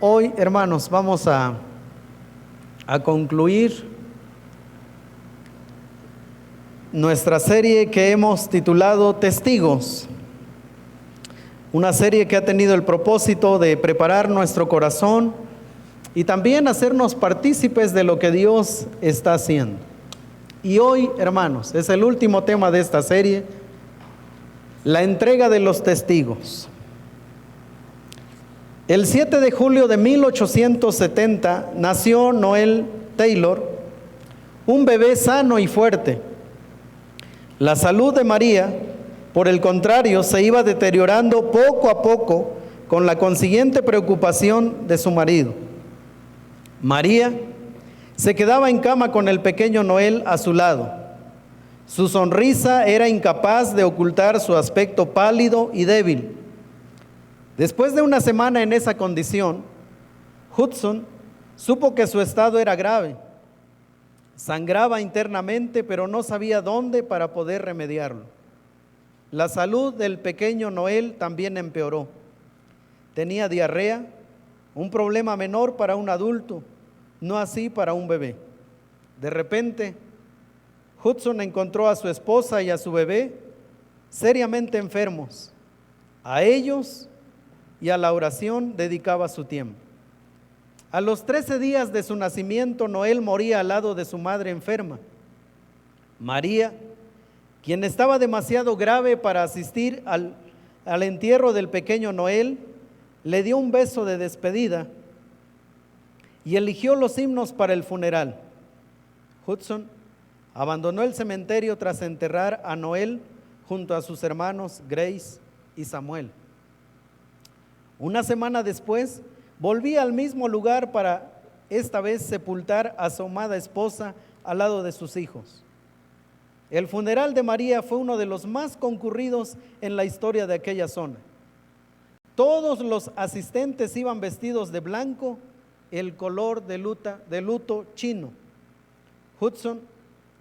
Hoy, hermanos, vamos a concluir nuestra serie que hemos titulado Testigos. Una serie que ha tenido el propósito de preparar nuestro corazón y también hacernos partícipes de lo que Dios está haciendo. Y hoy, hermanos, es el último tema de esta serie, la entrega de los testigos. El 7 de julio de 1870 nació Noel Taylor, un bebé sano y fuerte. La salud de María, por el contrario, se iba deteriorando poco a poco con la consiguiente preocupación de su marido. María se quedaba en cama con el pequeño Noel a su lado. Su sonrisa era incapaz de ocultar su aspecto pálido y débil. Después de una semana en esa condición, Hudson supo que su estado era grave. Sangraba internamente, pero no sabía dónde para poder remediarlo. La salud del pequeño Noel también empeoró. Tenía diarrea, un problema menor para un adulto, no así para un bebé. De repente, Hudson encontró a su esposa y a su bebé seriamente enfermos. A ellos y a la oración dedicaba su tiempo. A los 13 días de su nacimiento, Noel moría al lado de su madre enferma. María, quien estaba demasiado grave para asistir al entierro del pequeño Noel, le dio un beso de despedida y eligió los himnos para el funeral. Hudson abandonó el cementerio tras enterrar a Noel junto a sus hermanos Grace y Samuel. Una semana después, volvía al mismo lugar para esta vez sepultar a su amada esposa al lado de sus hijos. El funeral de María fue uno de los más concurridos en la historia de aquella zona. Todos los asistentes iban vestidos de blanco, el color de luto chino. Hudson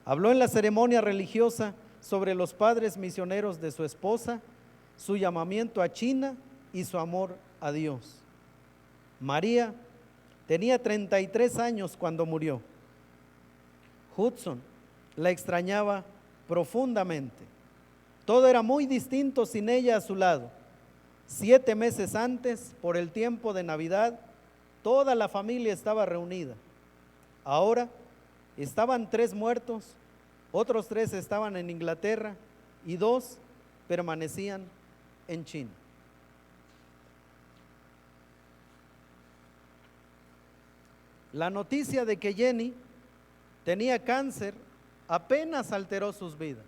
habló en la ceremonia religiosa sobre los padres misioneros de su esposa, su llamamiento a China y su amor a Dios. María tenía 33 años cuando murió. Hudson la extrañaba profundamente. Todo era muy distinto sin ella a su lado. 7 meses antes, por el tiempo de Navidad, toda la familia estaba reunida. Ahora estaban 3 muertos, otros 3 estaban en Inglaterra y 2 permanecían en China. La noticia de que Jenny tenía cáncer apenas alteró sus vidas.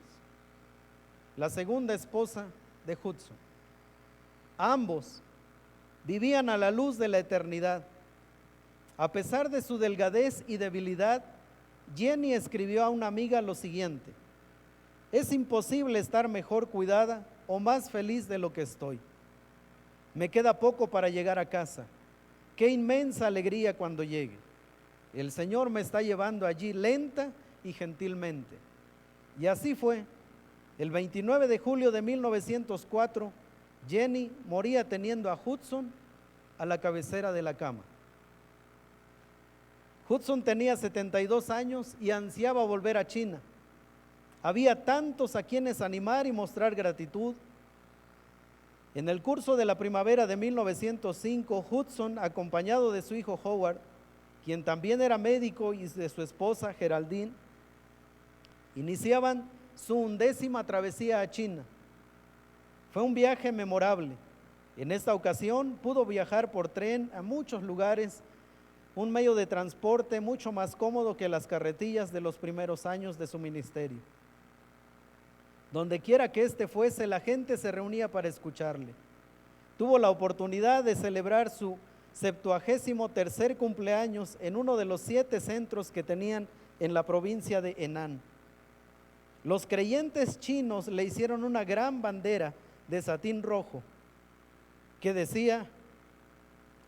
La segunda esposa de Hudson. Ambos vivían a la luz de la eternidad. A pesar de su delgadez y debilidad, Jenny escribió a una amiga lo siguiente: es imposible estar mejor cuidada o más feliz de lo que estoy. Me queda poco para llegar a casa. Qué inmensa alegría cuando llegue. El Señor me está llevando allí lenta y gentilmente. Y así fue. El 29 de julio de 1904, Jenny moría teniendo a Hudson a la cabecera de la cama. Hudson tenía 72 años y ansiaba volver a China. Había tantos a quienes animar y mostrar gratitud. En el curso de la primavera de 1905, Hudson, acompañado de su hijo Howard, quien también era médico, y de su esposa Geraldine, iniciaban su 11ª travesía a China. Fue un viaje memorable. En esta ocasión pudo viajar por tren a muchos lugares, un medio de transporte mucho más cómodo que las carretillas de los primeros años de su ministerio. Donde quiera que éste fuese, la gente se reunía para escucharle. Tuvo la oportunidad de celebrar su 73º cumpleaños en uno de los 7 centros que tenían en la provincia de Henan. Los creyentes chinos le hicieron una gran bandera de satín rojo que decía: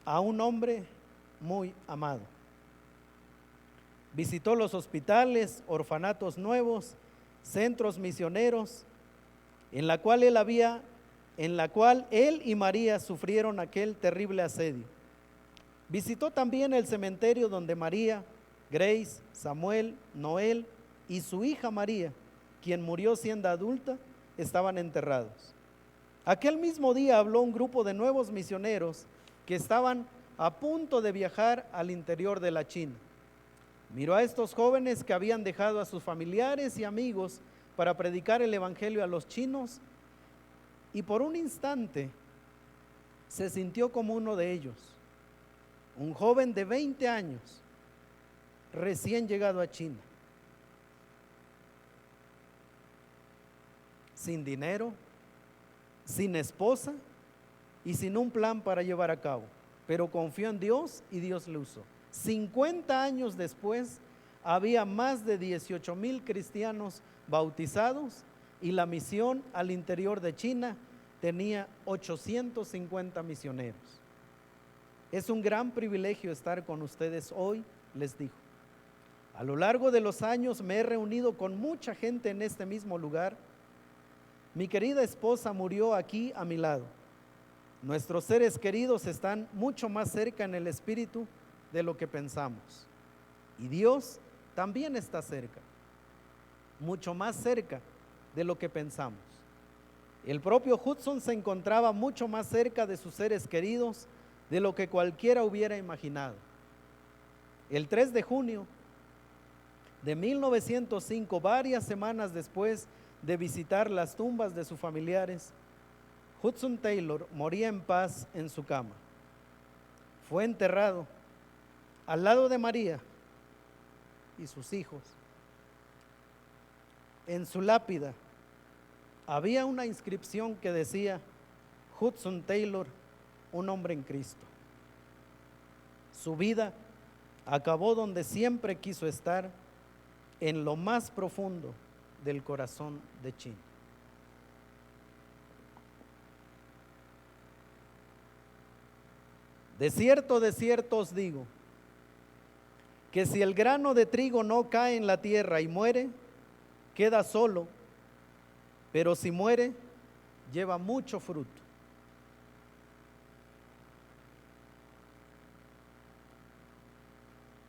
a un hombre muy amado. Visitó los hospitales, orfanatos nuevos, centros misioneros, en la cual él y María sufrieron aquel terrible asedio. Visitó también el cementerio donde María, Grace, Samuel, Noel y su hija María, quien murió siendo adulta, estaban enterrados. Aquel mismo día habló un grupo de nuevos misioneros que estaban a punto de viajar al interior de la China. Miró a estos jóvenes que habían dejado a sus familiares y amigos para predicar el evangelio a los chinos, y por un instante se sintió como uno de ellos, un joven de 20 años, recién llegado a China, sin dinero, sin esposa y sin un plan para llevar a cabo, pero confió en Dios y Dios le usó. 50 años después, había más de 18,000 cristianos bautizados y la misión al interior de China tenía 850 misioneros. Es un gran privilegio estar con ustedes hoy, les dijo. A lo largo de los años me he reunido con mucha gente en este mismo lugar. Mi querida esposa murió aquí a mi lado. Nuestros seres queridos están mucho más cerca en el espíritu de lo que pensamos. Y Dios también está cerca, mucho más cerca de lo que pensamos. El propio Hudson se encontraba mucho más cerca de sus seres queridos de lo que cualquiera hubiera imaginado. El 3 de junio de 1905, varias semanas después de visitar las tumbas de sus familiares, Hudson Taylor moría en paz en su cama. Fue enterrado al lado de María y sus hijos. En su lápida había una inscripción que decía: Hudson Taylor, un hombre en Cristo. Su vida acabó donde siempre quiso estar, en lo más profundo del corazón de China. De cierto os digo, que si el grano de trigo no cae en la tierra y muere, queda solo, pero si muere, lleva mucho fruto.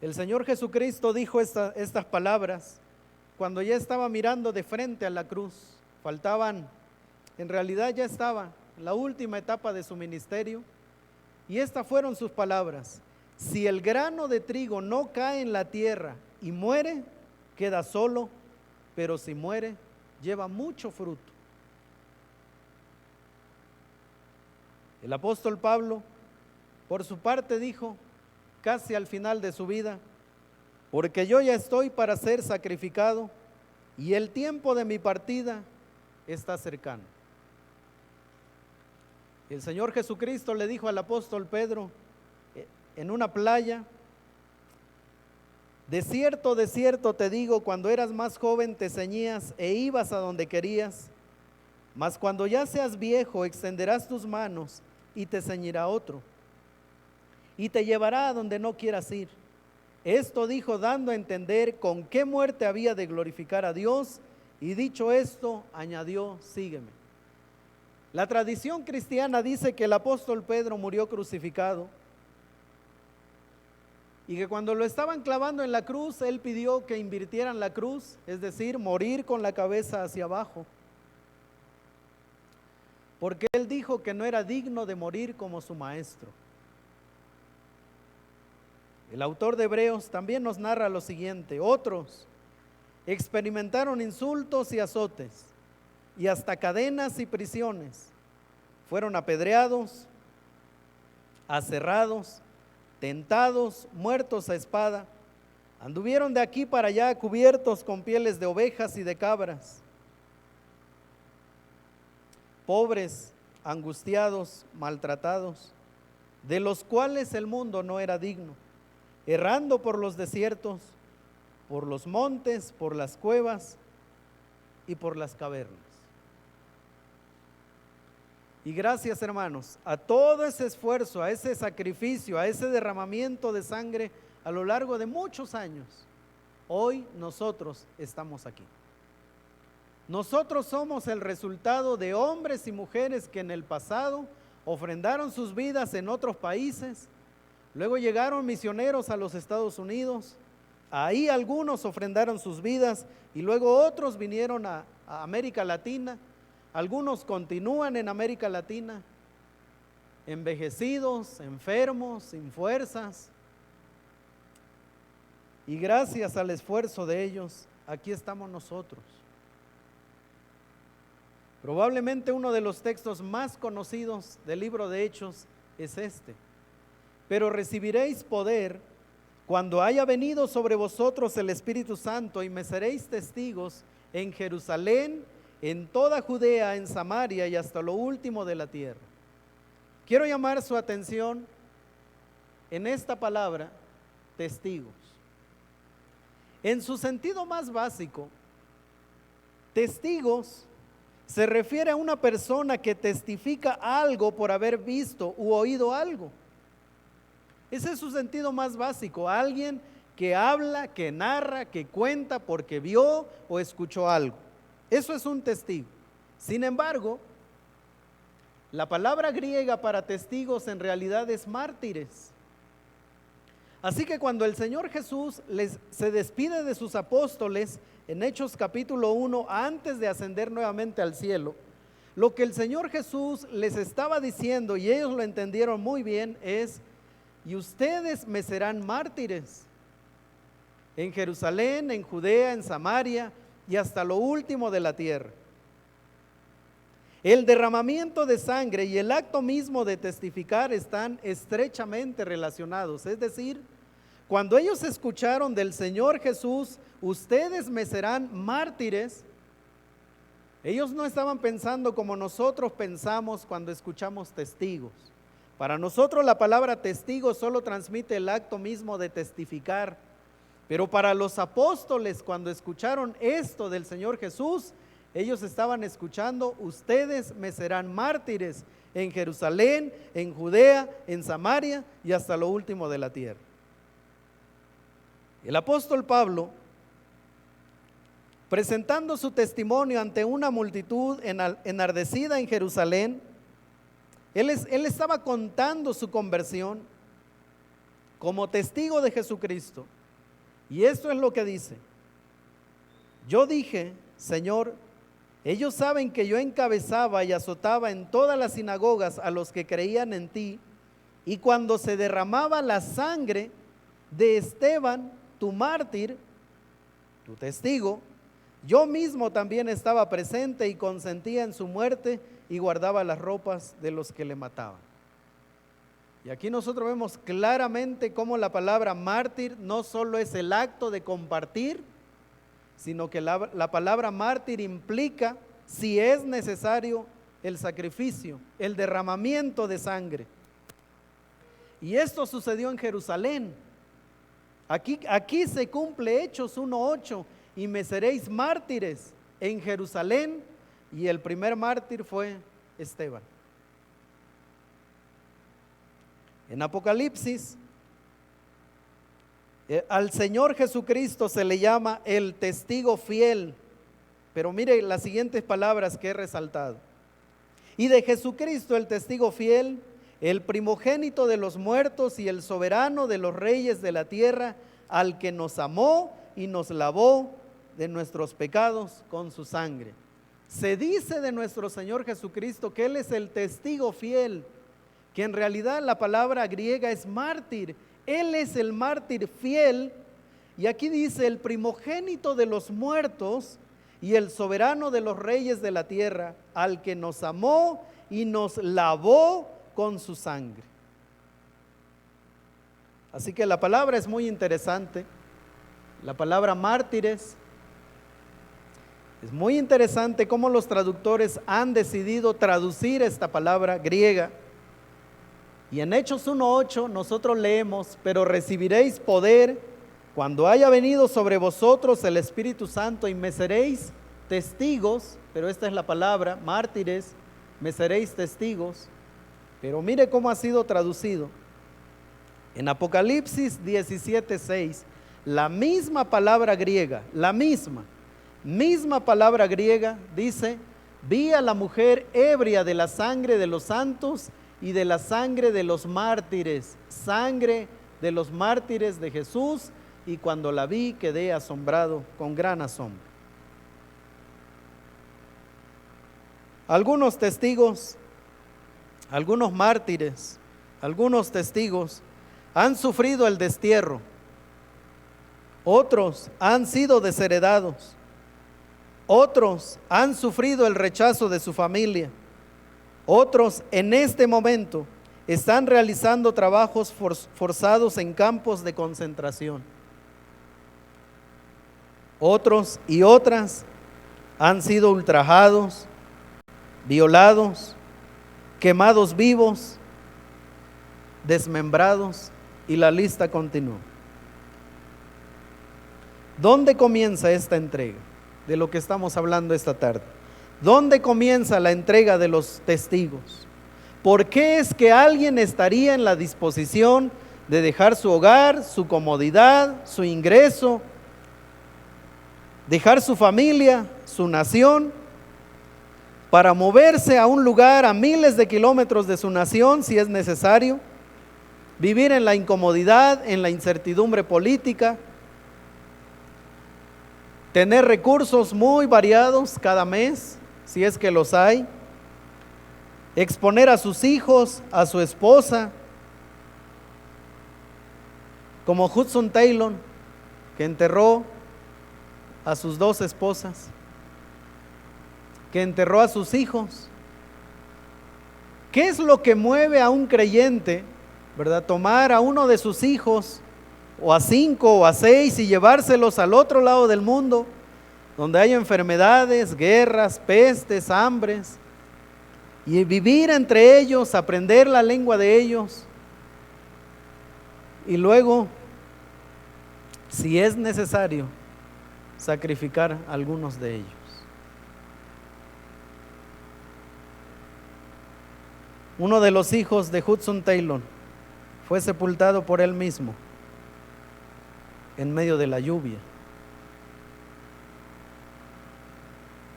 El Señor Jesucristo dijo estas palabras cuando ya estaba mirando de frente a la cruz. En realidad ya estaba en la última etapa de su ministerio, y estas fueron sus palabras: si el grano de trigo no cae en la tierra y muere, queda solo, pero si muere, lleva mucho fruto. El apóstol Pablo, por su parte, dijo, casi al final de su vida: porque yo ya estoy para ser sacrificado y el tiempo de mi partida está cercano. El Señor Jesucristo le dijo al apóstol Pedro en una playa: de cierto te digo, cuando eras más joven te ceñías e ibas a donde querías, mas cuando ya seas viejo extenderás tus manos y te ceñirá otro, y te llevará a donde no quieras ir. Esto dijo dando a entender con qué muerte había de glorificar a Dios, y dicho esto, añadió: sígueme. La tradición cristiana dice que el apóstol Pedro murió crucificado, y que cuando lo estaban clavando en la cruz, él pidió que invirtieran la cruz, es decir, morir con la cabeza hacia abajo, porque él dijo que no era digno de morir como su maestro. El autor de Hebreos también nos narra lo siguiente: otros experimentaron insultos y azotes, y hasta cadenas y prisiones. Fueron apedreados, aserrados, tentados, muertos a espada. Anduvieron de aquí para allá cubiertos con pieles de ovejas y de cabras. Pobres, angustiados, maltratados, de los cuales el mundo no era digno, errando por los desiertos, por los montes, por las cuevas y por las cavernas. Y gracias, hermanos, a todo ese esfuerzo, a ese sacrificio, a ese derramamiento de sangre a lo largo de muchos años, hoy nosotros estamos aquí. Nosotros somos el resultado de hombres y mujeres que en el pasado ofrendaron sus vidas en otros países, Luego llegaron misioneros a los Estados Unidos. Ahí algunos ofrendaron sus vidas y luego otros vinieron a América Latina. Algunos continúan en América Latina, envejecidos, enfermos, sin fuerzas. Y gracias al esfuerzo de ellos, aquí estamos nosotros. Probablemente uno de los textos más conocidos del libro de Hechos es este. Pero recibiréis poder cuando haya venido sobre vosotros el Espíritu Santo y me seréis testigos en Jerusalén, en toda Judea, en Samaria y hasta lo último de la tierra. Quiero llamar su atención en esta palabra, testigos. En su sentido más básico, testigos se refiere a una persona que testifica algo por haber visto u oído algo. Ese es su sentido más básico, alguien que habla, que narra, que cuenta porque vio o escuchó algo. Eso es un testigo. Sin embargo, la palabra griega para testigos en realidad es mártires. Así que cuando el Señor Jesús se despide de sus apóstoles en Hechos capítulo 1, antes de ascender nuevamente al cielo, lo que el Señor Jesús les estaba diciendo, y ellos lo entendieron muy bien, es: y ustedes me serán mártires en Jerusalén, en Judea, en Samaria y hasta lo último de la tierra. El derramamiento de sangre y el acto mismo de testificar están estrechamente relacionados. Es decir, cuando ellos escucharon del Señor Jesús, ustedes me serán mártires, ellos no estaban pensando como nosotros pensamos cuando escuchamos testigos. Para nosotros la palabra testigo solo transmite el acto mismo de testificar, pero para los apóstoles, cuando escucharon esto del Señor Jesús, ellos estaban escuchando: ustedes me serán mártires en Jerusalén, en Judea, en Samaria y hasta lo último de la tierra. El apóstol Pablo, presentando su testimonio ante una multitud enardecida en Jerusalén, él estaba contando su conversión como testigo de Jesucristo. Y esto es lo que dice: yo dije, Señor, ellos saben que yo encabezaba y azotaba en todas las sinagogas a los que creían en ti, y cuando se derramaba la sangre de Esteban, tu mártir, tu testigo, yo mismo también estaba presente y consentía en su muerte y guardaba las ropas de los que le mataban. Y aquí nosotros vemos claramente cómo la palabra mártir no solo es el acto de compartir, sino que la palabra mártir implica, si es necesario, el sacrificio, el derramamiento de sangre. Y esto sucedió en Jerusalén. Aquí se cumple Hechos 1:8, y me seréis mártires en Jerusalén, y el primer mártir fue Esteban. En Apocalipsis, al Señor Jesucristo se le llama el testigo fiel, pero mire las siguientes palabras que he resaltado: y de Jesucristo el testigo fiel, el primogénito de los muertos y el soberano de los reyes de la tierra, al que nos amó y nos lavó de nuestros pecados con su sangre. Se dice de nuestro Señor Jesucristo que Él es el testigo fiel, que en realidad la palabra griega es mártir. Él es el mártir fiel, y aquí dice el primogénito de los muertos y el soberano de los reyes de la tierra, al que nos amó y nos lavó con su sangre. Así que la palabra es muy interesante. La palabra mártires es muy interesante cómo los traductores han decidido traducir esta palabra griega. Y en Hechos 1:8 nosotros leemos: pero recibiréis poder cuando haya venido sobre vosotros el Espíritu Santo, y me seréis testigos. Pero esta es la palabra, mártires, me seréis testigos. Pero mire cómo ha sido traducido. En Apocalipsis 17:6, la misma palabra griega, la misma palabra griega dice: vi a la mujer ebria de la sangre de los santos y de la sangre de los mártires, sangre de los mártires de Jesús, y cuando la vi quedé asombrado con gran asombro. Algunos testigos, algunos mártires, algunos testigos han sufrido el destierro, otros han sido desheredados, otros han sufrido el rechazo de su familia, otros en este momento están realizando trabajos forzados en campos de concentración. Otros y otras han sido ultrajados, violados, quemados vivos, desmembrados, y la lista continúa. ¿Dónde comienza esta entrega de lo que estamos hablando esta tarde? ¿Dónde comienza la entrega de los testigos? ¿Por qué es que alguien estaría en la disposición de dejar su hogar, su comodidad, su ingreso, dejar su familia, su nación, para moverse a un lugar a miles de kilómetros de su nación si es necesario, vivir en la incomodidad, en la incertidumbre política, tener recursos muy variados cada mes, si es que los hay, exponer a sus hijos, a su esposa, como Hudson Taylor, que enterró a sus 2 esposas, que enterró a sus hijos? ¿Qué es lo que mueve a un creyente, verdad, tomar a uno de sus hijos, o a 5 o a 6, y llevárselos al otro lado del mundo, donde hay enfermedades, guerras, pestes, hambres, y vivir entre ellos, aprender la lengua de ellos, y luego, si es necesario, sacrificar a algunos de ellos? Uno de los hijos de Hudson Taylor fue sepultado por él mismo en medio de la lluvia.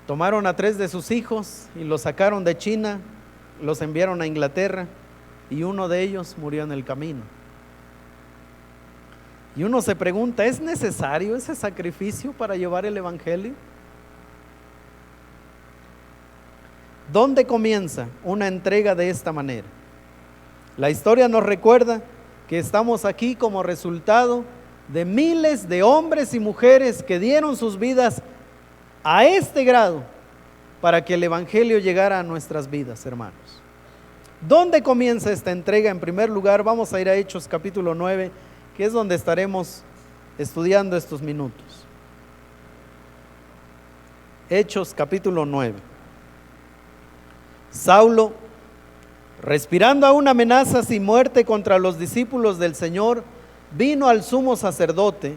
Tomaron a 3 de sus hijos y los sacaron de China, los enviaron a Inglaterra, y uno de ellos murió en el camino. Y uno se pregunta, ¿es necesario ese sacrificio para llevar el evangelio? ¿Dónde comienza una entrega de esta manera? La historia nos recuerda que estamos aquí como resultado de miles de hombres y mujeres que dieron sus vidas a este grado para que el evangelio llegara a nuestras vidas, hermanos. ¿Dónde comienza esta entrega? En primer lugar, vamos a ir a Hechos capítulo 9, que es donde estaremos estudiando estos minutos. Hechos capítulo 9. Saulo, respirando aún amenazas y muerte contra los discípulos del Señor, vino al sumo sacerdote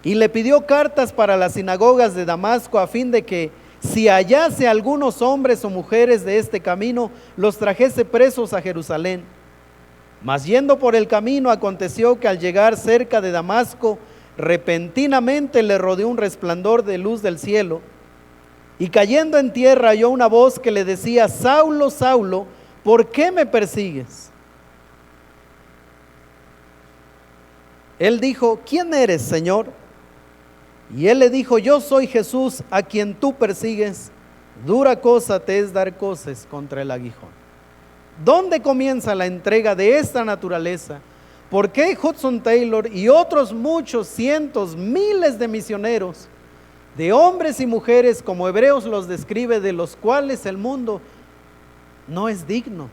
y le pidió cartas para las sinagogas de Damasco, a fin de que, si hallase algunos hombres o mujeres de este camino, los trajese presos a Jerusalén. Mas yendo por el camino, aconteció que al llegar cerca de Damasco, repentinamente le rodeó un resplandor de luz del cielo, y cayendo en tierra oyó una voz que le decía: Saulo, Saulo, ¿por qué me persigues? Él dijo: ¿quién eres, Señor? Y él le dijo: yo soy Jesús, a quien tú persigues. Dura cosa te es dar coces contra el aguijón. ¿Dónde comienza la entrega de esta naturaleza? ¿Por qué Hudson Taylor y otros muchos cientos, miles de misioneros, de hombres y mujeres, como Hebreos los describe, de los cuales el mundo no es digno?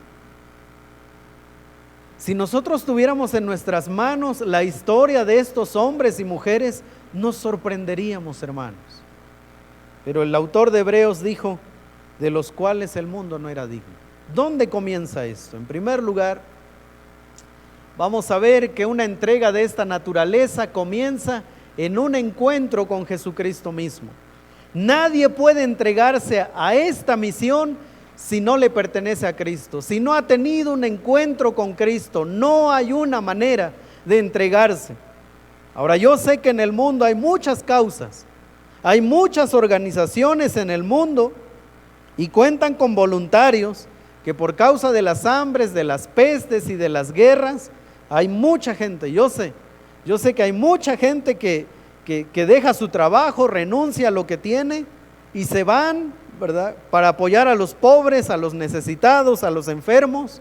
Si nosotros tuviéramos en nuestras manos la historia de estos hombres y mujeres, nos sorprenderíamos, hermanos. Pero el autor de Hebreos dijo: de los cuales el mundo no era digno. ¿Dónde comienza esto? En primer lugar, vamos a ver que una entrega de esta naturaleza comienza en un encuentro con Jesucristo mismo. Nadie puede entregarse a esta misión si no le pertenece a Cristo, si no ha tenido un encuentro con Cristo. No hay una manera de entregarse. Ahora, yo sé que en el mundo hay muchas causas, hay muchas organizaciones en el mundo y cuentan con voluntarios que por causa de las hambres, de las pestes y de las guerras, hay mucha gente, yo sé que hay mucha gente que deja su trabajo, renuncia a lo que tiene y se van, ¿verdad?, para apoyar a los pobres, a los necesitados, a los enfermos.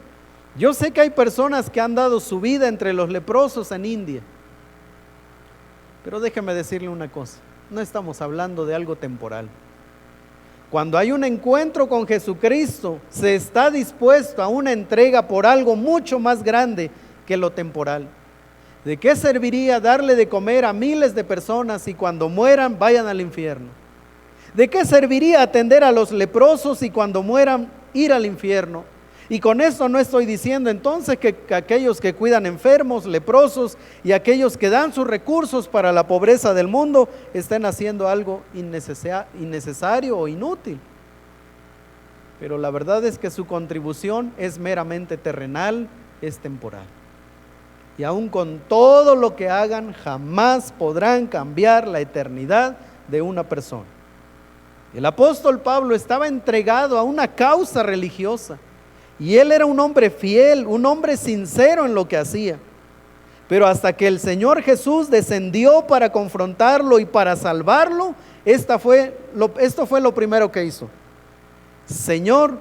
Yo sé que hay personas que han dado su vida entre los leprosos en India. Pero déjeme decirle una cosa, no estamos hablando de algo temporal. Cuando hay un encuentro con Jesucristo, se está dispuesto a una entrega por algo mucho más grande que lo temporal. ¿De qué serviría darle de comer a miles de personas y cuando mueran vayan al infierno? ¿De qué serviría atender a los leprosos y cuando mueran ir al infierno? Y con esto no estoy diciendo entonces que aquellos que cuidan enfermos, leprosos y aquellos que dan sus recursos para la pobreza del mundo estén haciendo algo innecesario o inútil. Pero la verdad es que su contribución es meramente terrenal, es temporal. Y aún con todo lo que hagan, jamás podrán cambiar la eternidad de una persona. El apóstol Pablo estaba entregado a una causa religiosa. Y él era un hombre fiel, un hombre sincero en lo que hacía. Pero hasta que el Señor Jesús descendió para confrontarlo y para salvarlo, esto fue lo primero que hizo. Señor,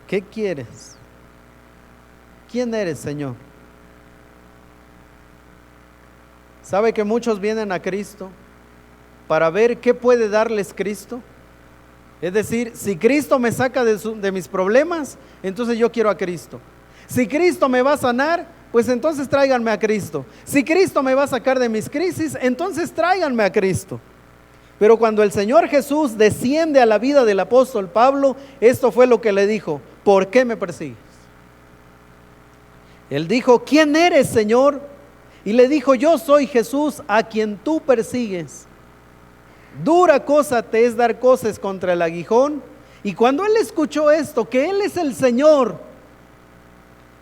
¿qué quieres? ¿Quién eres, Señor? ¿Sabe que muchos vienen a Cristo para ver qué puede darles Cristo? Es decir, si Cristo me saca de mis problemas, entonces yo quiero a Cristo. Si Cristo me va a sanar, pues entonces tráiganme a Cristo. Si Cristo me va a sacar de mis crisis, entonces tráiganme a Cristo. Pero cuando el Señor Jesús desciende a la vida del apóstol Pablo, esto fue lo que le dijo: ¿por qué me persigues? Él dijo: ¿quién eres, Señor? Y le dijo: yo soy Jesús a quien tú persigues. Dura cosa te es dar coces contra el aguijón. Y cuando él escuchó esto, que él es el Señor,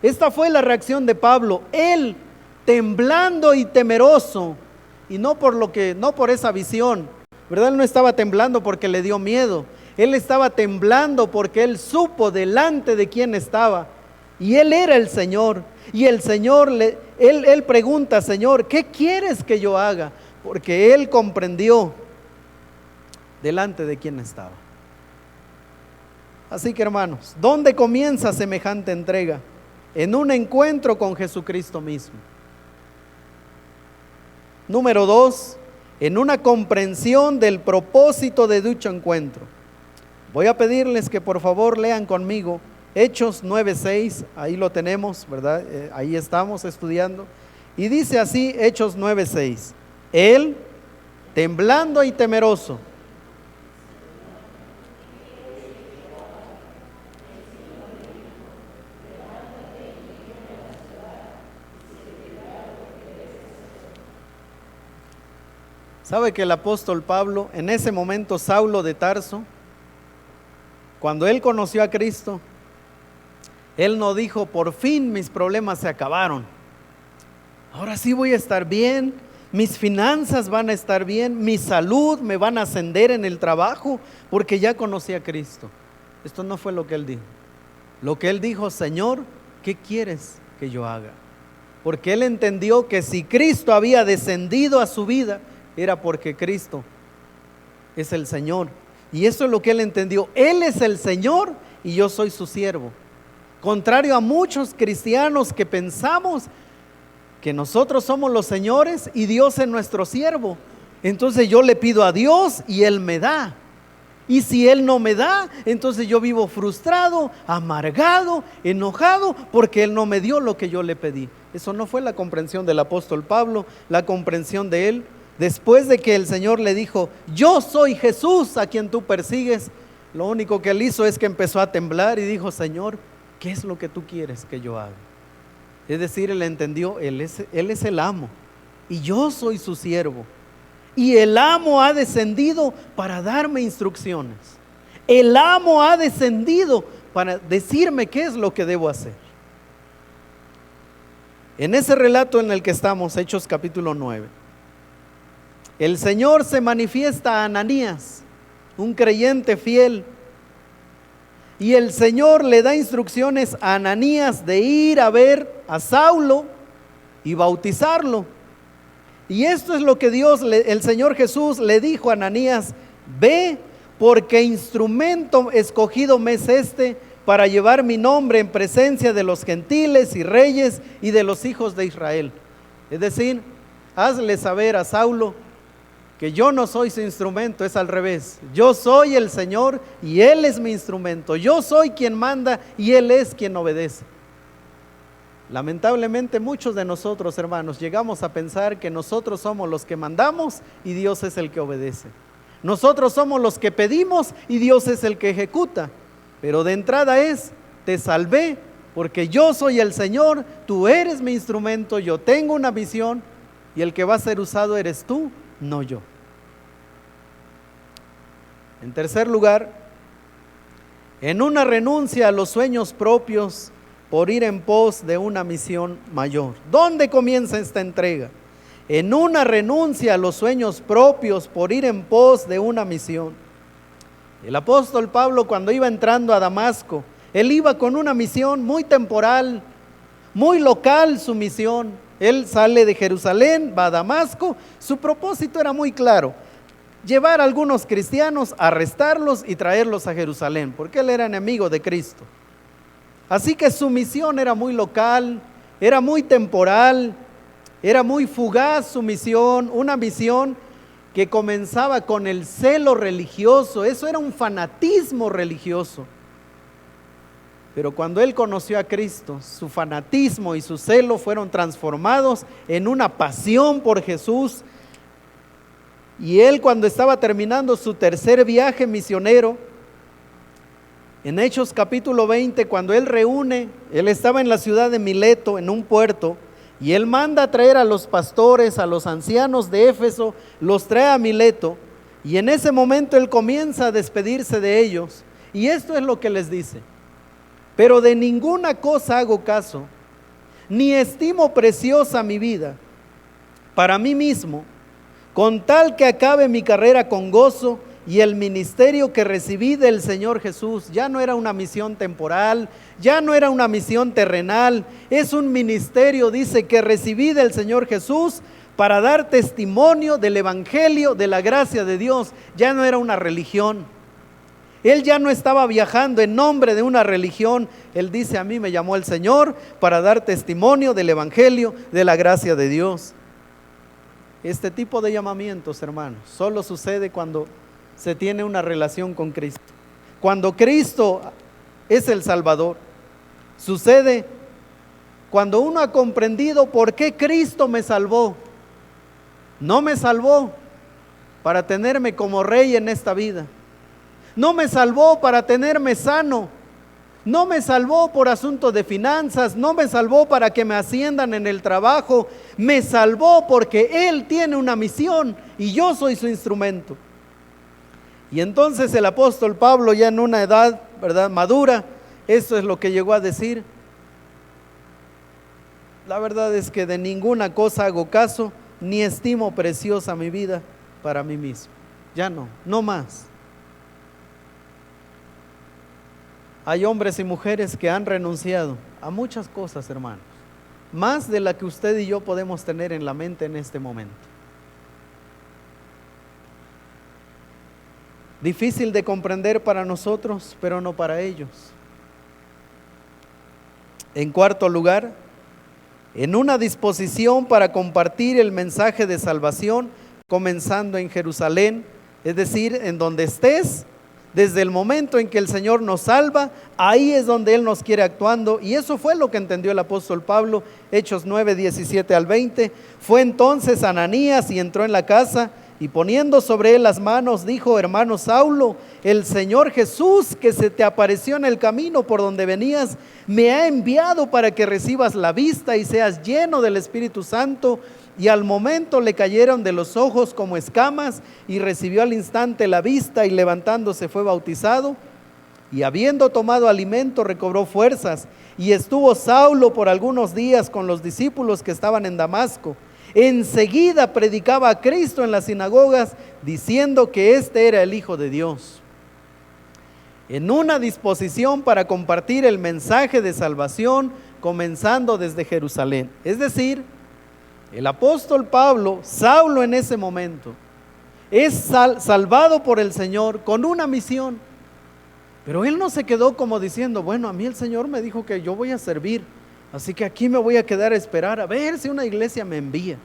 esta fue la reacción de Pablo. Él, temblando y temeroso, y no por esa visión, ¿verdad? Él no estaba temblando porque le dio miedo. Él estaba temblando porque él supo delante de quién estaba. Y él era el Señor. Y el Señor, él pregunta: Señor, ¿qué quieres que yo haga? Porque él comprendió delante de quién estaba. Así que, hermanos, ¿dónde comienza semejante entrega? En un encuentro con Jesucristo mismo. Número 2, en una comprensión del propósito de dicho encuentro. Voy a pedirles que por favor lean conmigo Hechos 9:6, ahí lo tenemos, ¿verdad? Ahí estamos estudiando. Y dice así Hechos 9:6: él, temblando y temeroso, ¿sabe que el apóstol Pablo, en ese momento Saulo de Tarso, cuando él conoció a Cristo, él no dijo: por fin mis problemas se acabaron, ahora sí voy a estar bien, mis finanzas van a estar bien, mi salud me van a ascender en el trabajo, porque ya conocí a Cristo? Esto no fue lo que él dijo. Lo que él dijo: Señor, ¿qué quieres que yo haga? Porque él entendió que si Cristo había descendido a su vida, era porque Cristo es el Señor. Y eso es lo que él entendió: él es el Señor y yo soy su siervo. Contrario a muchos cristianos que pensamos que nosotros somos los señores y Dios es nuestro siervo. Entonces yo le pido a Dios y Él me da. Y si Él no me da, entonces yo vivo frustrado, amargado, enojado, porque Él no me dio lo que yo le pedí. Eso no fue la comprensión del apóstol Pablo. La comprensión de él, después de que el Señor le dijo: yo soy Jesús a quien tú persigues, lo único que él hizo es que empezó a temblar y dijo: Señor, ¿qué es lo que tú quieres que yo haga? Es decir, él entendió: él es el amo y yo soy su siervo. Y el amo ha descendido para darme instrucciones. El amo ha descendido para decirme qué es lo que debo hacer. En ese relato en el que estamos, Hechos capítulo 9, el Señor se manifiesta a Ananías, un creyente fiel, Y el Señor le da instrucciones a Ananías de ir a ver a Saulo y bautizarlo. Y esto es lo que el Señor Jesús le dijo a Ananías: ve, porque instrumento escogido me es este para llevar mi nombre en presencia de los gentiles y reyes y de los hijos de Israel. Es decir, hazle saber a Saulo que yo no soy su instrumento, es al revés. Yo soy el Señor y Él es mi instrumento. Yo soy quien manda y Él es quien obedece. Lamentablemente muchos de nosotros, hermanos, llegamos a pensar que nosotros somos los que mandamos y Dios es el que obedece. Nosotros somos los que pedimos y Dios es el que ejecuta. Pero de entrada te salvé porque yo soy el Señor, tú eres mi instrumento, yo tengo una visión y el que va a ser usado eres tú, no yo. En tercer lugar, en una renuncia a los sueños propios por ir en pos de una misión mayor. ¿Dónde comienza esta entrega? En una renuncia a los sueños propios por ir en pos de una misión. El apóstol Pablo, cuando iba entrando a Damasco, él iba con una misión muy temporal, muy local su misión. Él sale de Jerusalén, va a Damasco, su propósito era muy claro: llevar a algunos cristianos, arrestarlos y traerlos a Jerusalén, porque él era enemigo de Cristo. Así que su misión era muy local, era muy temporal, era muy fugaz su misión, una misión que comenzaba con el celo religioso. Eso era un fanatismo religioso. Pero cuando él conoció a Cristo, su fanatismo y su celo fueron transformados en una pasión por Jesús. Y él, cuando estaba terminando su tercer viaje misionero, en Hechos capítulo 20, cuando él estaba en la ciudad de Mileto, en un puerto, y él manda a traer a los pastores, a los ancianos de Éfeso, los trae a Mileto, y en ese momento él comienza a despedirse de ellos, y esto es lo que les dice: pero de ninguna cosa hago caso, ni estimo preciosa mi vida para mí mismo, con tal que acabe mi carrera con gozo y el ministerio que recibí del Señor Jesús. Ya no era una misión temporal, ya no era una misión terrenal, es un ministerio, dice, que recibí del Señor Jesús para dar testimonio del evangelio, de la gracia de Dios. Ya no era una religión. Él ya no estaba viajando en nombre de una religión. Él dice: a mí me llamó el Señor para dar testimonio del evangelio, de la gracia de Dios. Este tipo de llamamientos, hermanos, solo sucede cuando se tiene una relación con Cristo. Cuando Cristo es el Salvador. Sucede cuando uno ha comprendido por qué Cristo me salvó. No me salvó para tenerme como rey en esta vida. No me salvó para tenerme sano. No me salvó por asuntos de finanzas. No me salvó para que me asciendan en el trabajo. Me salvó porque Él tiene una misión y yo soy su instrumento. Y entonces el apóstol Pablo, ya en una edad, ¿verdad?, madura, esto es lo que llegó a decir: la verdad es que de ninguna cosa hago caso, ni estimo preciosa mi vida para mí mismo. Ya no más. Hay hombres y mujeres que han renunciado a muchas cosas, hermanos, más de la que usted y yo podemos tener en la mente en este momento. Difícil de comprender para nosotros, pero no para ellos. En cuarto lugar, en una disposición para compartir el mensaje de salvación, comenzando en Jerusalén, es decir, en donde estés, desde el momento en que el Señor nos salva, ahí es donde Él nos quiere actuando. Y eso fue lo que entendió el apóstol Pablo, Hechos 9, 17 al 20. Fue entonces Ananías y entró en la casa, y poniendo sobre él las manos, dijo: hermano Saulo, el Señor Jesús, que se te apareció en el camino por donde venías, me ha enviado para que recibas la vista y seas lleno del Espíritu Santo. Y al momento le cayeron de los ojos como escamas, y recibió al instante la vista, y levantándose fue bautizado. Y habiendo tomado alimento, recobró fuerzas. Y estuvo Saulo por algunos días con los discípulos que estaban en Damasco. Enseguida predicaba a Cristo en las sinagogas, diciendo que este era el Hijo de Dios. en una disposición para compartir el mensaje de salvación, comenzando desde Jerusalén. Es decir, el apóstol Pablo, Saulo en ese momento, es salvado por el Señor con una misión. Pero él no se quedó como diciendo, bueno, a mí el Señor me dijo que yo voy a servir, así que aquí me voy a quedar a esperar a ver si una iglesia me envía,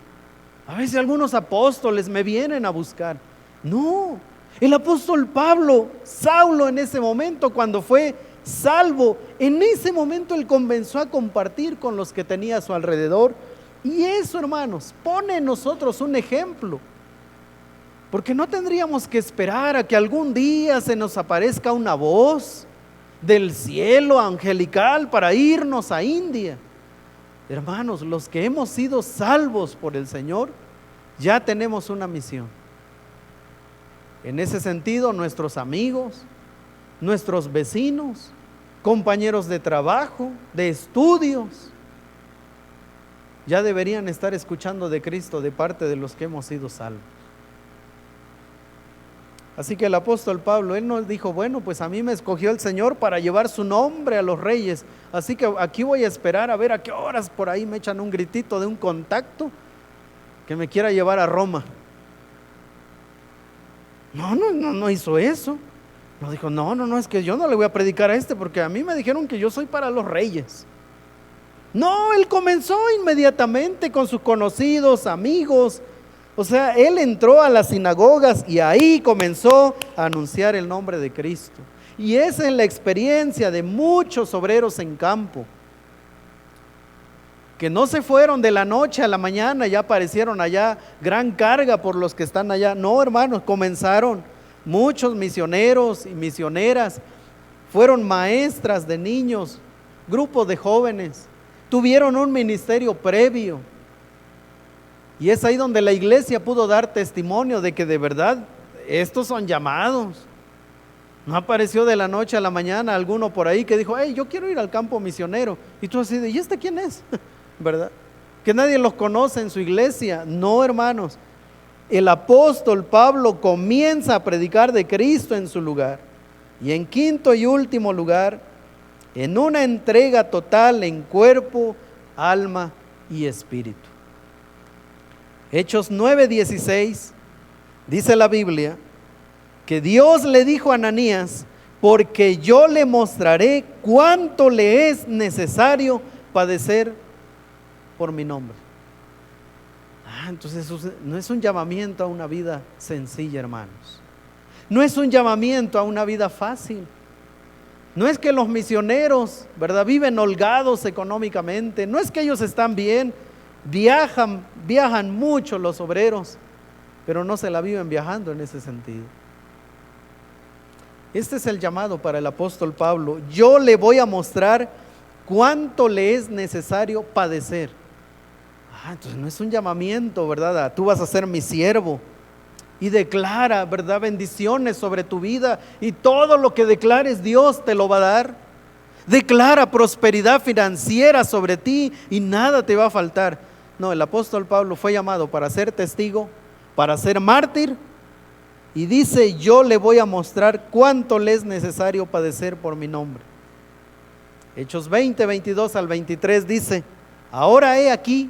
a ver si algunos apóstoles me vienen a buscar. No, el apóstol Pablo, Saulo en ese momento, cuando fue salvo, en ese momento él comenzó a compartir con los que tenía a su alrededor. Y eso, hermanos, pone en nosotros un ejemplo. Porque no tendríamos que esperar a que algún día se nos aparezca una voz del cielo angelical para irnos a India. Hermanos, los que hemos sido salvos por el Señor, ya tenemos una misión. En ese sentido, nuestros amigos, nuestros vecinos, compañeros de trabajo, de estudios, ya deberían estar escuchando de Cristo de parte de los que hemos sido salvos. Así que el apóstol Pablo, él nos dijo, bueno, pues a mí me escogió el Señor para llevar su nombre a los reyes, así que aquí voy a esperar a ver a qué horas por ahí me echan un gritito de un contacto que me quiera llevar a Roma. No hizo eso. No dijo, no, es que yo no le voy a predicar a este porque a mí me dijeron que yo soy para los reyes. No, él comenzó inmediatamente con sus conocidos, amigos. O sea, él entró a las sinagogas y ahí comenzó a anunciar el nombre de Cristo. Y esa es la experiencia de muchos obreros en campo, que no se fueron de la noche a la mañana, ya aparecieron allá gran carga por los que están allá. No, hermanos, comenzaron muchos misioneros y misioneras, fueron maestras de niños, grupos de jóvenes, tuvieron un ministerio previo. Y es ahí donde la iglesia pudo dar testimonio de que de verdad estos son llamados. No apareció de la noche a la mañana alguno por ahí que dijo, hey, yo quiero ir al campo misionero. Y tú así de, ¿y este quién es? ¿Verdad? Que nadie los conoce en su iglesia. No, hermanos. El apóstol Pablo comienza a predicar de Cristo en su lugar. Y en quinto y último lugar, en una entrega total en cuerpo, alma y espíritu. Hechos 9:16, dice la Biblia, que Dios le dijo a Ananías, porque yo le mostraré cuánto le es necesario padecer por mi nombre. Entonces eso no es un llamamiento a una vida sencilla, hermanos. No es un llamamiento a una vida fácil. No es que los misioneros, ¿verdad?, viven holgados económicamente. No es que ellos están bien. Viajan mucho los obreros, pero no se la viven viajando en ese sentido. Este es el llamado para el apóstol Pablo. Yo le voy a mostrar cuánto le es necesario padecer. Entonces no es un llamamiento, ¿verdad? Tú vas a ser mi siervo y declara, ¿verdad?, bendiciones sobre tu vida y todo lo que declares Dios te lo va a dar. Declara prosperidad financiera sobre ti y nada te va a faltar. No, el apóstol Pablo fue llamado para ser testigo, para ser mártir, y dice, yo le voy a mostrar cuánto le es necesario padecer por mi nombre. Hechos 20, 22 al 23 dice, ahora he aquí,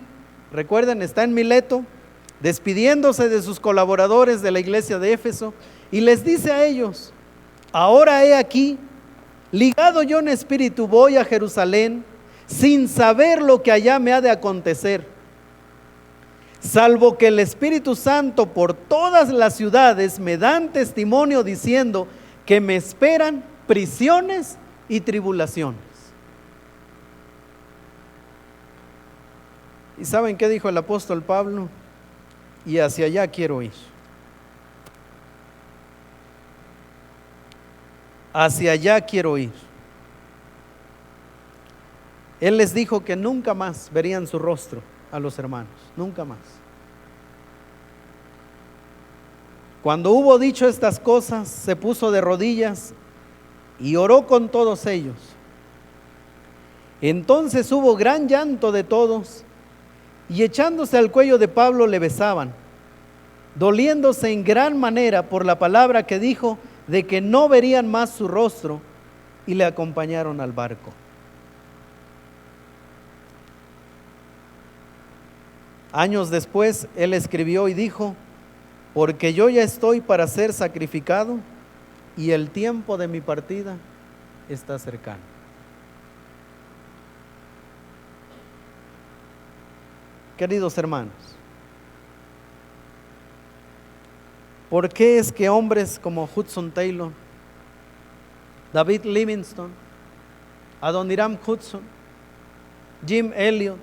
recuerden, está en Mileto, despidiéndose de sus colaboradores de la iglesia de Éfeso, y les dice a ellos, ahora he aquí, ligado yo en espíritu voy a Jerusalén, sin saber lo que allá me ha de acontecer, salvo que el Espíritu Santo por todas las ciudades me dan testimonio diciendo que me esperan prisiones y tribulaciones. ¿Y saben qué dijo el apóstol Pablo? Y hacia allá quiero ir. Hacia allá quiero ir. Él les dijo que nunca más verían su rostro a los hermanos, nunca más. Cuando hubo dicho estas cosas, se puso de rodillas y oró con todos ellos. Entonces hubo gran llanto de todos, y echándose al cuello de Pablo le besaban, doliéndose en gran manera por la palabra que dijo, de que no verían más su rostro y le acompañaron al barco. Años después, él escribió y dijo: porque yo ya estoy para ser sacrificado y el tiempo de mi partida está cercano. Queridos hermanos, ¿por qué es que hombres como Hudson Taylor, David Livingstone, Adoniram Hudson, Jim Elliot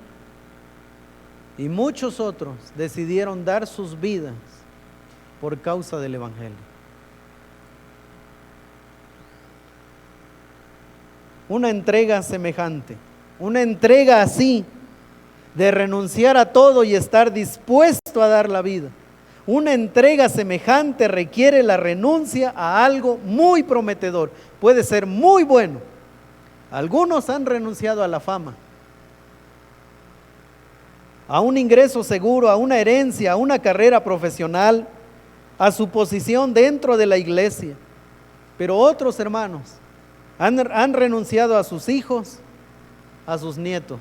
y muchos otros decidieron dar sus vidas por causa del Evangelio? Una entrega semejante, una entrega así, de renunciar a todo y estar dispuesto a dar la vida. Una entrega semejante requiere la renuncia a algo muy prometedor. Puede ser muy bueno. Algunos han renunciado a la fama, a un ingreso seguro, a una herencia, a una carrera profesional, a su posición dentro de la iglesia. Pero otros hermanos han renunciado a sus hijos, a sus nietos.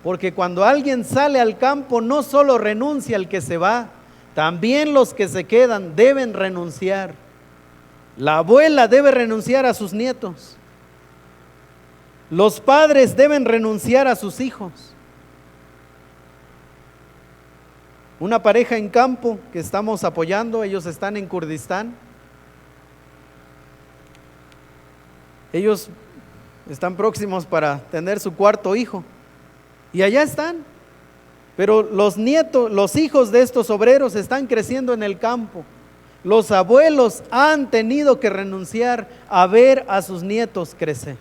Porque cuando alguien sale al campo, no solo renuncia al que se va, también los que se quedan deben renunciar. La abuela debe renunciar a sus nietos. Los padres deben renunciar a sus hijos. Una pareja en campo que estamos apoyando, ellos están en Kurdistán. Ellos están próximos para tener su cuarto hijo. Y allá están. Pero los nietos, los hijos de estos obreros están creciendo en el campo. Los abuelos han tenido que renunciar a ver a sus nietos crecer.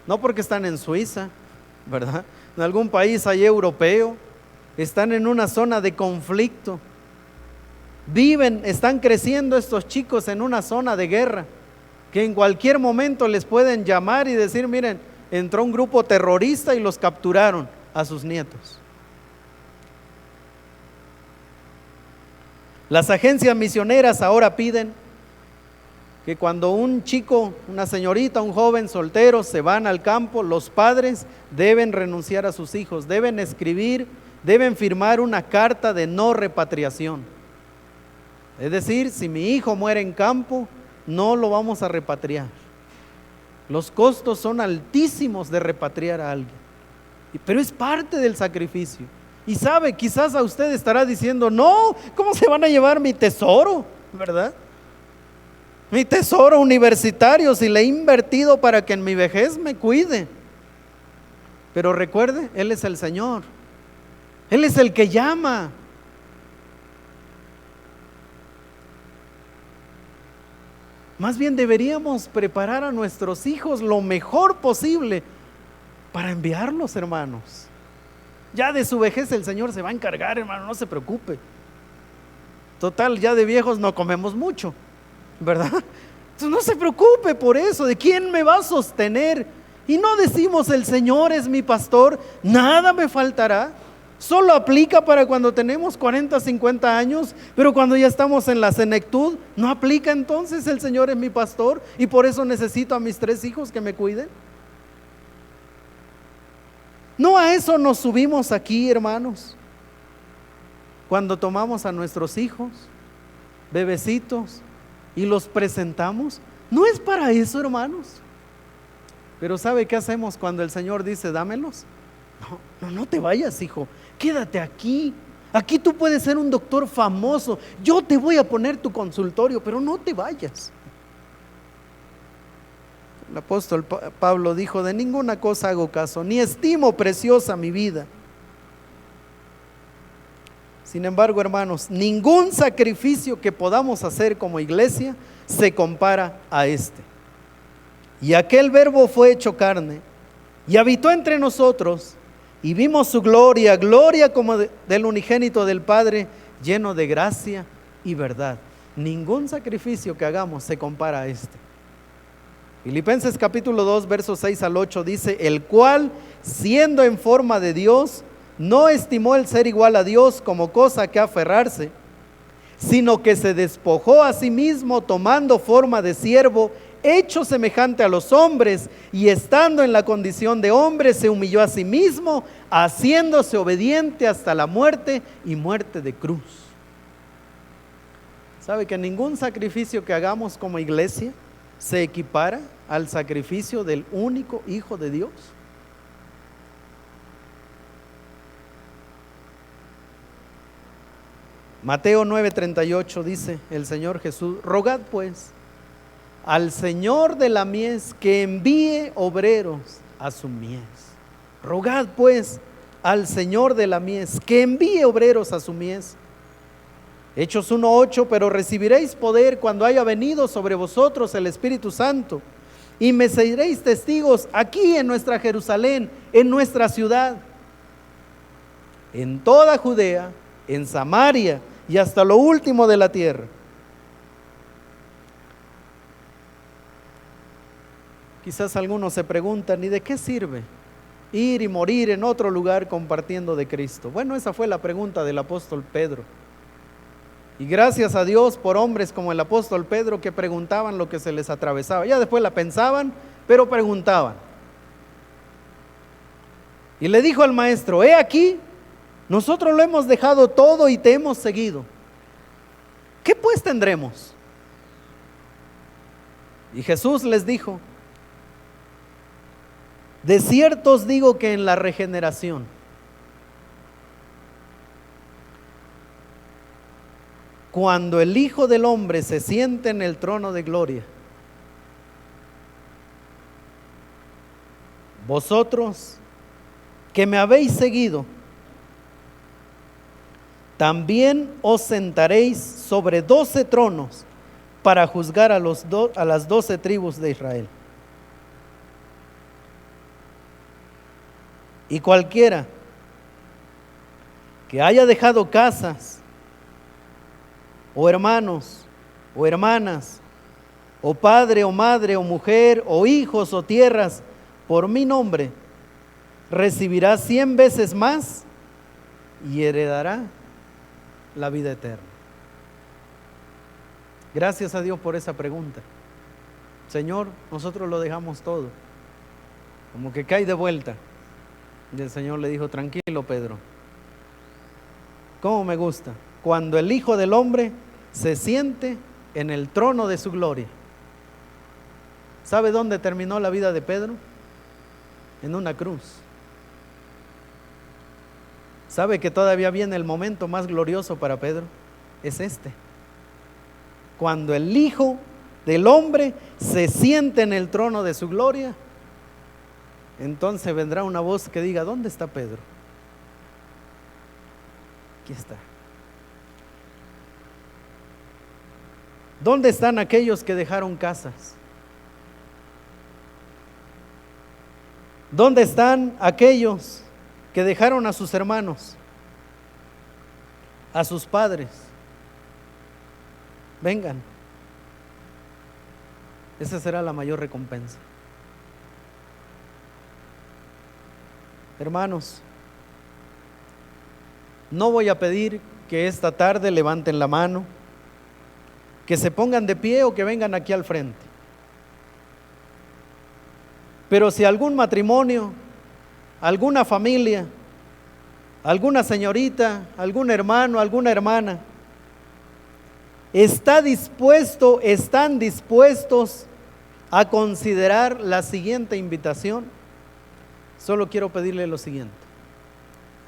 No porque están en Suiza, ¿verdad? En algún país ahí europeo. Están en una zona de conflicto. Están creciendo estos chicos en una zona de guerra, que en cualquier momento les pueden llamar y decir: miren, entró un grupo terrorista y los capturaron a sus nietos. Las agencias misioneras ahora piden que cuando un chico, una señorita, un joven soltero se van al campo, los padres deben renunciar a sus hijos, deben escribir, deben firmar una carta de no repatriación. Es decir, si mi hijo muere en campo, no lo vamos a repatriar. Los costos son altísimos de repatriar a alguien, pero es parte del sacrificio. Y sabe, quizás a usted estará diciendo: no, ¿cómo se van a llevar mi tesoro? ¿Verdad? Mi tesoro universitario, si le he invertido para que en mi vejez me cuide. Pero recuerde, Él es el Señor. Él es el que llama. Más bien deberíamos preparar a nuestros hijos lo mejor posible para enviarlos, hermanos. Ya de su vejez el Señor se va a encargar, hermano, no se preocupe. Total, ya de viejos no comemos mucho, ¿verdad? Entonces no se preocupe por eso. ¿De quién me va a sostener? Y no decimos: el Señor es mi pastor, nada me faltará. Solo aplica para cuando tenemos 40, 50 años, pero cuando ya estamos en la senectud, no aplica. Entonces el Señor es mi pastor y por eso necesito a mis 3 hijos que me cuiden. No a eso nos subimos aquí, hermanos. Cuando tomamos a nuestros hijos, bebecitos, y los presentamos, no es para eso, hermanos. Pero ¿sabe qué hacemos cuando el Señor dice: dámelos? No te vayas, hijo, quédate aquí. Aquí tú puedes ser un doctor famoso. Yo te voy a poner tu consultorio, pero no te vayas. El apóstol Pablo dijo: de ninguna cosa hago caso, ni estimo preciosa mi vida. Sin embargo, hermanos, ningún sacrificio que podamos hacer como iglesia se compara a este. Y aquel Verbo fue hecho carne y habitó entre nosotros, y vimos su gloria, gloria como del unigénito del Padre, lleno de gracia y verdad. Ningún sacrificio que hagamos se compara a este. Filipenses capítulo 2, versos 6 al 8 dice: el cual, siendo en forma de Dios, no estimó el ser igual a Dios como cosa que aferrarse, sino que se despojó a sí mismo tomando forma de siervo, hecho semejante a los hombres, y estando en la condición de hombre, se humilló a sí mismo, haciéndose obediente hasta la muerte y muerte de cruz. ¿Sabe que ningún sacrificio que hagamos como iglesia se equipara al sacrificio del único Hijo de Dios? Mateo 9:38 dice el Señor Jesús: rogad pues al Señor de la mies que envíe obreros a su mies. Rogad pues al Señor de la mies que envíe obreros a su mies. Hechos 1:8: pero recibiréis poder cuando haya venido sobre vosotros el Espíritu Santo, y me seréis testigos aquí en nuestra Jerusalén, en nuestra ciudad, en toda Judea, en Samaria y hasta lo último de la tierra. Quizás algunos se preguntan: ¿y de qué sirve ir y morir en otro lugar compartiendo de Cristo? Bueno, esa fue la pregunta del apóstol Pedro. Y gracias a Dios por hombres como el apóstol Pedro, que preguntaban lo que se les atravesaba. Ya después la pensaban, pero preguntaban. Y le dijo al maestro: he aquí, nosotros lo hemos dejado todo y te hemos seguido. ¿Qué pues tendremos? Y Jesús les dijo: de cierto os digo que en la regeneración, cuando el Hijo del Hombre se siente en el trono de gloria, vosotros que me habéis seguido, también os sentaréis sobre 12 tronos para juzgar a las 12 tribus de Israel. Y cualquiera que haya dejado casas, o hermanos, o hermanas, o padre, o madre, o mujer, o hijos, o tierras, por mi nombre, recibirá 100 veces más y heredará la vida eterna. Gracias a Dios por esa pregunta. Señor, nosotros lo dejamos todo, como que cae de vuelta. Y el Señor le dijo: tranquilo, Pedro, ¿cómo me gusta? Cuando el Hijo del Hombre se siente en el trono de su gloria. ¿Sabe dónde terminó la vida de Pedro? En una cruz. ¿Sabe que todavía viene el momento más glorioso para Pedro? Es este. Cuando el Hijo del Hombre se siente en el trono de su gloria, entonces vendrá una voz que diga: ¿dónde está Pedro? Aquí está. ¿Dónde están aquellos que dejaron casas? ¿Dónde están aquellos que dejaron a sus hermanos, a sus padres? Vengan. Esa será la mayor recompensa. Hermanos, no voy a pedir que esta tarde levanten la mano, que se pongan de pie o que vengan aquí al frente. Pero si algún matrimonio, alguna familia, alguna señorita, algún hermano, alguna hermana están dispuestos a considerar la siguiente invitación, solo quiero pedirle lo siguiente: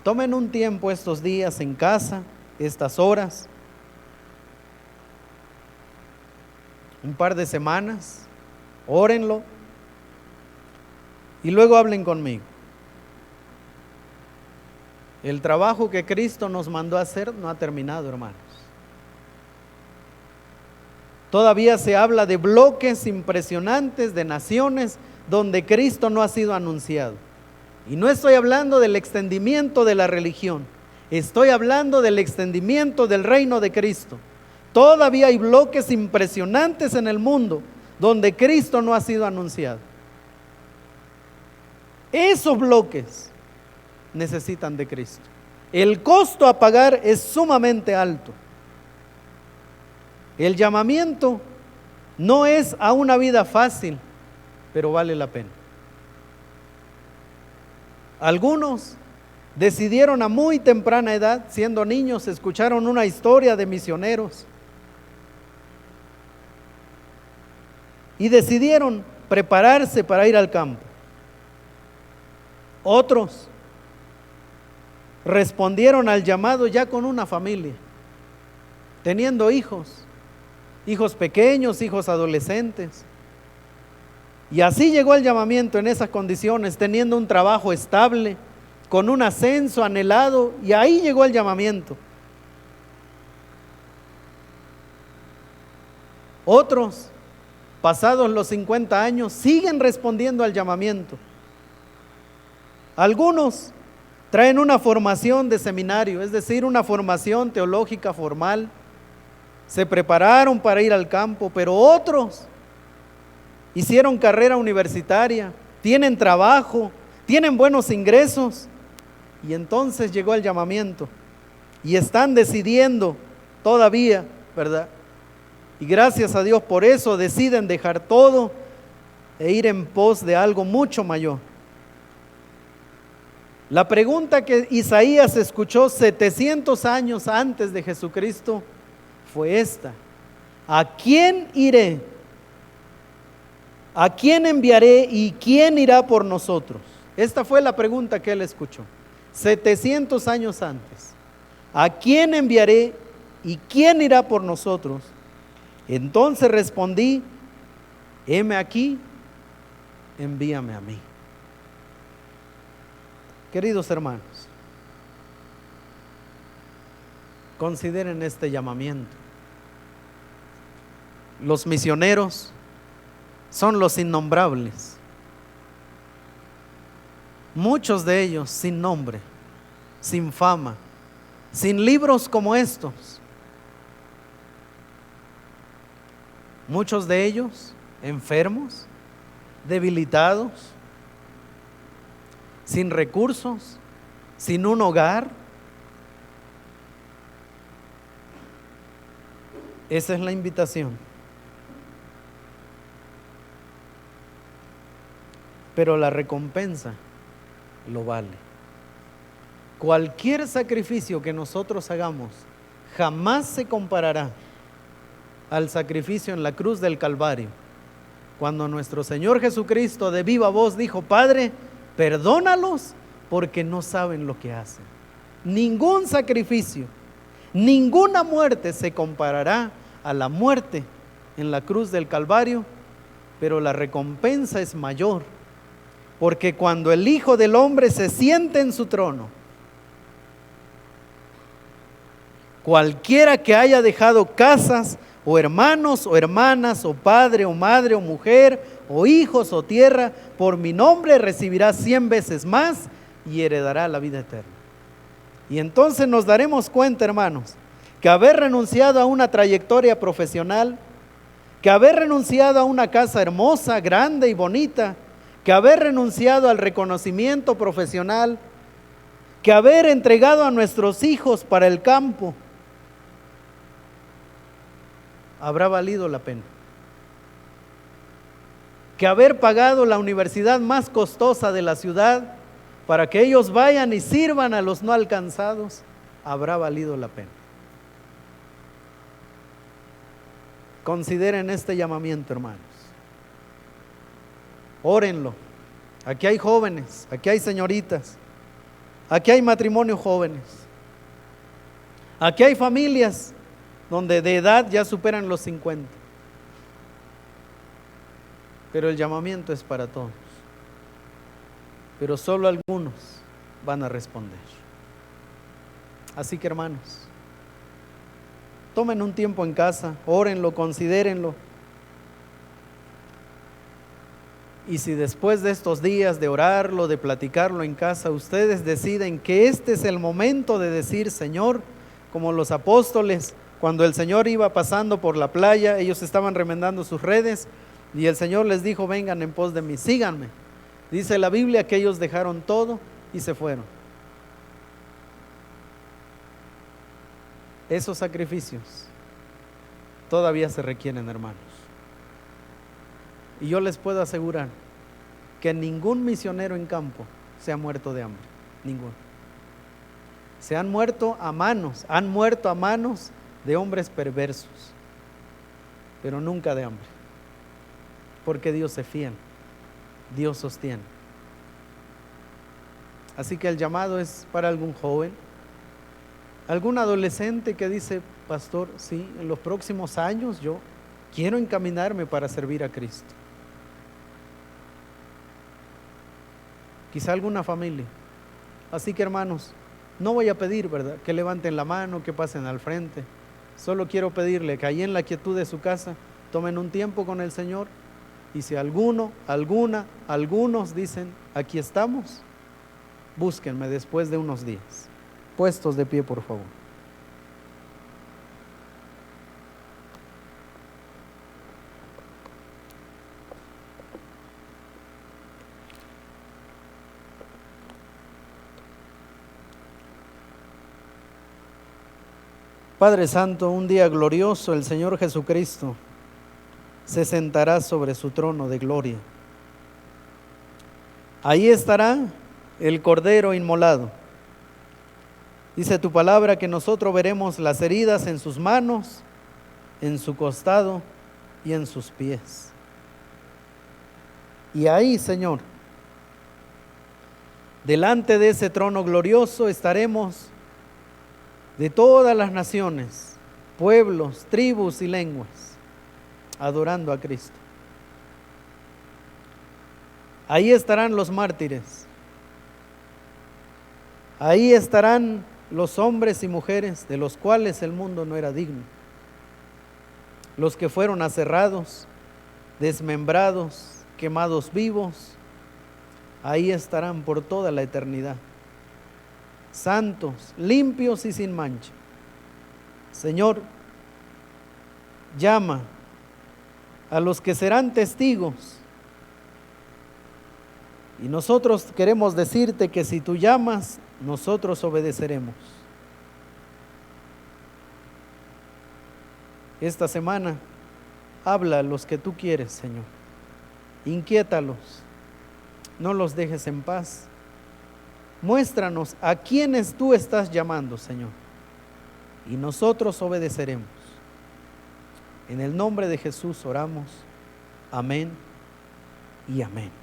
tomen un tiempo estos días en casa, estas horas, un par de semanas, órenlo y luego hablen conmigo. El trabajo que Cristo nos mandó a hacer no ha terminado, hermanos. Todavía se habla de bloques impresionantes de naciones donde Cristo no ha sido anunciado. Y no estoy hablando del extendimiento de la religión, estoy hablando del extendimiento del reino de Cristo. Todavía hay bloques impresionantes en el mundo donde Cristo no ha sido anunciado. Esos bloques necesitan de Cristo. El costo a pagar es sumamente alto. El llamamiento no es a una vida fácil, pero vale la pena. Algunos decidieron a muy temprana edad, siendo niños, escucharon una historia de misioneros y decidieron prepararse para ir al campo. Otros respondieron al llamado ya con una familia, teniendo hijos pequeños, hijos adolescentes. Y así llegó el llamamiento en esas condiciones, teniendo un trabajo estable, con un ascenso anhelado, y ahí llegó el llamamiento. Otros, pasados los 50 años, siguen respondiendo al llamamiento. Algunos traen una formación de seminario, es decir, una formación teológica formal. Se prepararon para ir al campo, pero otros hicieron carrera universitaria, tienen trabajo, tienen buenos ingresos, y entonces llegó el llamamiento y están decidiendo todavía, ¿verdad? Y gracias a Dios por eso deciden dejar todo e ir en pos de algo mucho mayor. La pregunta que Isaías escuchó 700 años antes de Jesucristo fue esta: ¿a quién iré? ¿A quién enviaré y quién irá por nosotros? Esta fue la pregunta que él escuchó 700 años antes. ¿A quién enviaré y quién irá por nosotros? Entonces respondí: heme aquí, envíame a mí. Queridos hermanos, consideren este llamamiento. Los misioneros son los innombrables, muchos de ellos sin nombre, sin fama, sin libros como estos. Muchos de ellos enfermos, debilitados, sin recursos, sin un hogar. Esa es la invitación. Pero la recompensa lo vale. Cualquier sacrificio que nosotros hagamos jamás se comparará al sacrificio en la cruz del Calvario, cuando nuestro Señor Jesucristo de viva voz dijo: Padre, perdónalos porque no saben lo que hacen. Ningún sacrificio, ninguna muerte se comparará a la muerte en la cruz del Calvario, pero la recompensa es mayor, porque cuando el Hijo del Hombre se siente en su trono, cualquiera que haya dejado casas, o hermanos, o hermanas, o padre, o madre, o mujer, o hijos, o tierra, por mi nombre recibirá 100 veces más y heredará la vida eterna. Y entonces nos daremos cuenta, hermanos, que haber renunciado a una trayectoria profesional, que haber renunciado a una casa hermosa, grande y bonita, que haber renunciado al reconocimiento profesional, que haber entregado a nuestros hijos para el campo, habrá valido la pena. Que haber pagado la universidad más costosa de la ciudad para que ellos vayan y sirvan a los no alcanzados, habrá valido la pena. Consideren este llamamiento, hermanos. Órenlo. Aquí hay jóvenes, aquí hay señoritas, aquí hay matrimonios jóvenes, aquí hay familias donde de edad ya superan los 50. Pero el llamamiento es para todos. Pero solo algunos van a responder. Así que, hermanos, tomen un tiempo en casa, órenlo, considérenlo. Y si después de estos días de orarlo, de platicarlo en casa, ustedes deciden que este es el momento de decir: Señor, como los apóstoles, cuando el Señor iba pasando por la playa, ellos estaban remendando sus redes y el Señor les dijo: vengan en pos de mí, síganme. Dice la Biblia que ellos dejaron todo y se fueron. Esos sacrificios todavía se requieren, hermanos. Y yo les puedo asegurar que ningún misionero en campo se ha muerto de hambre, ninguno. Se han muerto a manos de hombres perversos, pero nunca de hambre, porque Dios es fiel, Dios sostiene. Así que el llamado es para algún joven, algún adolescente que dice: pastor, sí, en los próximos años yo quiero encaminarme para servir a Cristo. Quizá alguna familia. Así que, hermanos, no voy a pedir, ¿verdad?, que levanten la mano, que pasen al frente. Solo quiero pedirle que ahí en la quietud de su casa tomen un tiempo con el Señor, y si algunos dicen: aquí estamos, búsquenme después de unos días. Puestos de pie, por favor. Padre Santo, un día glorioso el Señor Jesucristo se sentará sobre su trono de gloria. Ahí estará el Cordero inmolado. Dice tu palabra que nosotros veremos las heridas en sus manos, en su costado y en sus pies. Y ahí, Señor, delante de ese trono glorioso estaremos de todas las naciones, pueblos, tribus y lenguas, adorando a Cristo. Ahí estarán los mártires. Ahí estarán los hombres y mujeres de los cuales el mundo no era digno. Los que fueron aserrados, desmembrados, quemados vivos, ahí estarán por toda la eternidad. Santos, limpios y sin mancha. Señor, llama a los que serán testigos. Y nosotros queremos decirte que si tú llamas, nosotros obedeceremos. Esta semana, habla a los que tú quieres, Señor. Inquiétalos, no los dejes en paz. Muéstranos a quienes tú estás llamando, Señor, y nosotros obedeceremos. En el nombre de Jesús oramos. Amén y amén.